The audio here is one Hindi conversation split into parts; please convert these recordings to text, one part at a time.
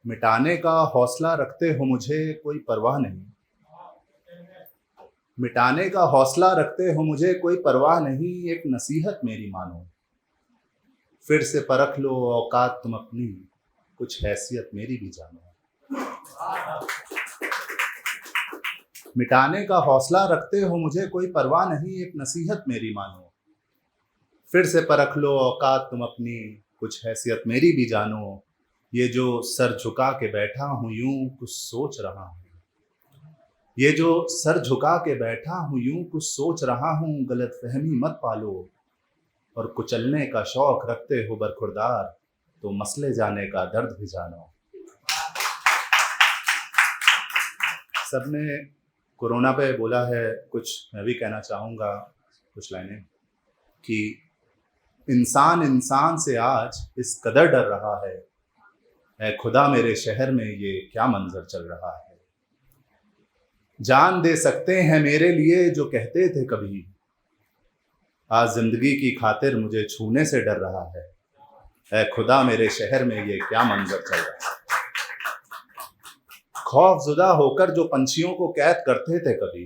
मिटाने का हौसला रखते हो मुझे कोई परवाह नहीं। मिटाने का हौसला रखते हो मुझे कोई परवाह नहीं, एक नसीहत मेरी मानो। फिर से परख लो औकात तुम अपनी, कुछ हैसियत मेरी भी जानो। मिटाने का हौसला रखते हो मुझे कोई परवाह नहीं, एक नसीहत मेरी मानो। फिर से परख लो औकात तुम अपनी, कुछ हैसियत मेरी भी जानो। ये जो सर झुका के बैठा हूँ यूं कुछ सोच रहा हूँ। ये जो सर झुका के बैठा हूँ यूं कुछ सोच रहा हूँ, गलतफहमी मत पालो। और कुचलने का शौक रखते हो बरखुरदार, तो मसले जाने का दर्द भी जानो। सबने कोरोना पे बोला है, कुछ मैं भी कहना चाहूँगा कुछ लाइनें कि इंसान इंसान से आज इस कदर डर रहा है, ऐ खुदा मेरे शहर में ये क्या मंजर चल रहा है। जान दे सकते हैं मेरे लिए जो कहते थे कभी, आज जिंदगी की खातिर मुझे छूने से डर रहा है, ऐ खुदा मेरे शहर में ये क्या मंजर चल रहा है। खौफजुदा होकर जो पंछियों को कैद करते थे कभी,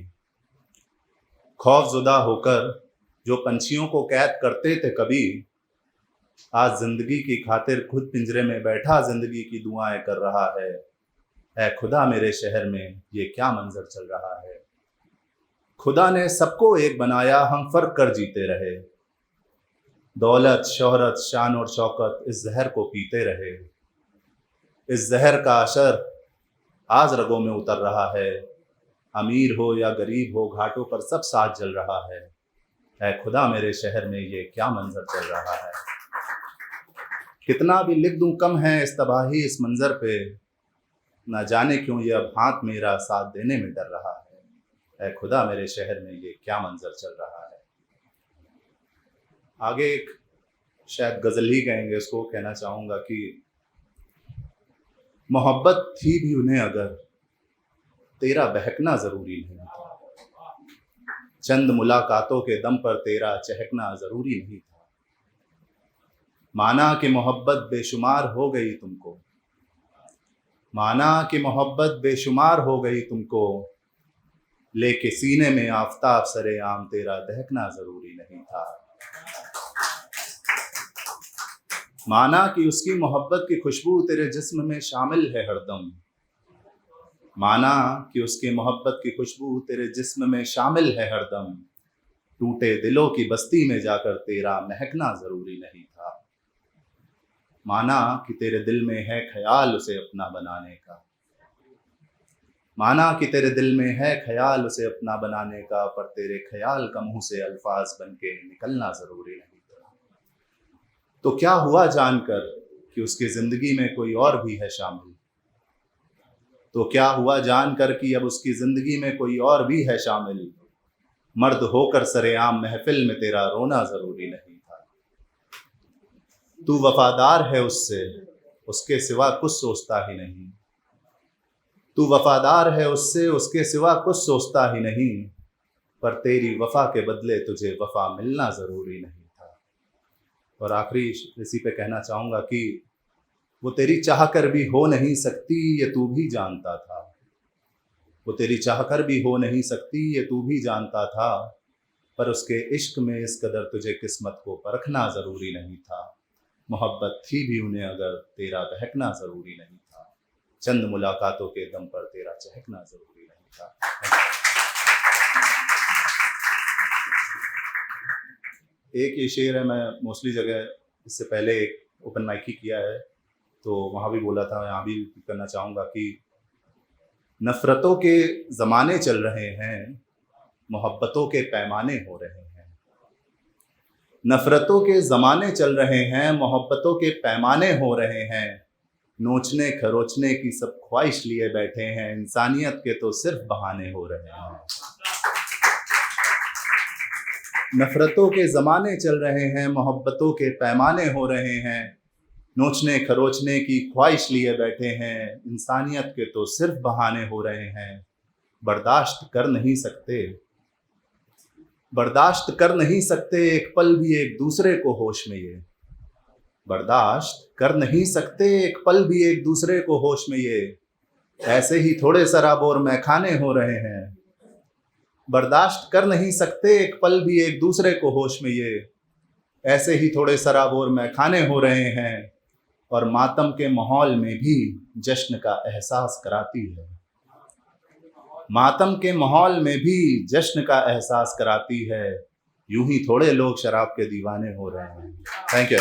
खौफजुदा होकर जो पंछियों को कैद करते थे कभी, आज जिंदगी की खातिर खुद पिंजरे में बैठा जिंदगी की दुआएं कर रहा है, ऐ खुदा मेरे शहर में ये क्या मंजर चल रहा है। खुदा ने सबको एक बनाया, हम फर्क कर जीते रहे। दौलत शोहरत शान और शौकत इस जहर को पीते रहे। इस जहर का असर आज रगों में उतर रहा है। अमीर हो या गरीब हो घाटों पर सब साथ जल रहा है, ऐ खुदा मेरे शहर में ये क्या मंजर चल रहा है। कितना भी लिख दूं कम है इस तबाही इस मंजर पे, ना जाने क्यों ये अब हाथ मेरा साथ देने में डर रहा है, ऐ खुदा मेरे शहर में ये क्या मंजर चल रहा है। आगे एक शायद गजल ही कहेंगे इसको, कहना चाहूँगा कि मोहब्बत थी भी उन्हें अगर तेरा बहकना ज़रूरी नहीं था, चंद मुलाकातों के दम पर तेरा चहकना ज़रूरी नहीं था। माना कि मोहब्बत बेशुमार हो गई तुमको, माना कि मोहब्बत बेशुमार हो गई तुमको, लेके सीने में आफताब सरेआम तेरा दहकना ज़रूरी नहीं था। माना कि उसकी मोहब्बत की खुशबू तेरे जिस्म में शामिल है हरदम, माना कि उसकी मोहब्बत की खुशबू तेरे जिस्म में शामिल है हरदम, टूटे दिलों की बस्ती में जाकर तेरा महकना ज़रूरी नहीं था। माना कि तेरे दिल में है ख्याल उसे अपना बनाने का, माना कि तेरे दिल में है ख्याल उसे अपना बनाने का, पर तेरे ख्याल का मुंह से अल्फाज बन के निकलना ज़रूरी नहीं था। तो क्या हुआ जानकर कि उसकी ज़िंदगी में कोई और भी है शामिल, तो क्या हुआ जानकर कि अब उसकी ज़िंदगी में कोई और भी है शामिल, मर्द होकर सरेआम महफिल में तेरा रोना ज़रूरी नहीं था। तू वफादार है उससे, उसके सिवा कुछ सोचता ही नहीं, तू वफादार है उससे, उसके सिवा कुछ सोचता ही नहीं, पर तेरी वफा के बदले तुझे वफा मिलना ज़रूरी नहीं था। और आखिरी इसी पे कहना चाहूँगा कि वो तेरी चाह कर भी हो नहीं सकती ये तू भी जानता था, वो तेरी चाह कर भी हो नहीं सकती ये तू भी जानता था, पर उसके इश्क में इस कदर तुझे किस्मत को परखना ज़रूरी नहीं था। मोहब्बत थी भी उन्हें अगर तेरा बहकना ज़रूरी नहीं था, चंद मुलाकातों के दम पर तेरा चहकना ज़रूरी नहीं था। एक ये शेर है, मैं मोस्टली जगह इससे पहले एक ओपन माइक ही किया है तो वहाँ भी बोला था, यहाँ भी करना चाहूँगा कि नफ़रतों के ज़माने चल रहे हैं, मोहब्बतों के पैमाने हो रहे हैं। नफ़रतों के ज़माने चल रहे हैं, मोहब्बतों के पैमाने हो रहे हैं, नोचने खरोचने की सब ख्वाहिश लिए बैठे हैं, इंसानियत के तो सिर्फ बहाने हो रहे हैं। नफ़रतों के ज़माने चल रहे हैं, मोहब्बतों के पैमाने हो रहे हैं, नोचने खरोचने की ख्वाहिश लिए बैठे हैं, इंसानियत के तो सिर्फ बहाने हो रहे हैं। बर्दाश्त कर नहीं सकते, बर्दाश्त कर नहीं सकते एक पल भी एक दूसरे को होश में ये, बर्दाश्त कर नहीं सकते एक पल भी एक दूसरे को होश में ये, ऐसे ही थोड़े शराबोर मैखाने हो रहे हैं। बर्दाश्त कर नहीं सकते एक पल भी एक दूसरे को होश में ये, ऐसे ही थोड़े शराबोर मैखाने हो रहे हैं। और मातम के माहौल में भी जश्न का एहसास कराती है, मातम के माहौल में भी जश्न का एहसास कराती है। यूं ही थोड़े लोग शराब के दीवाने हो रहे हैं। Thank you.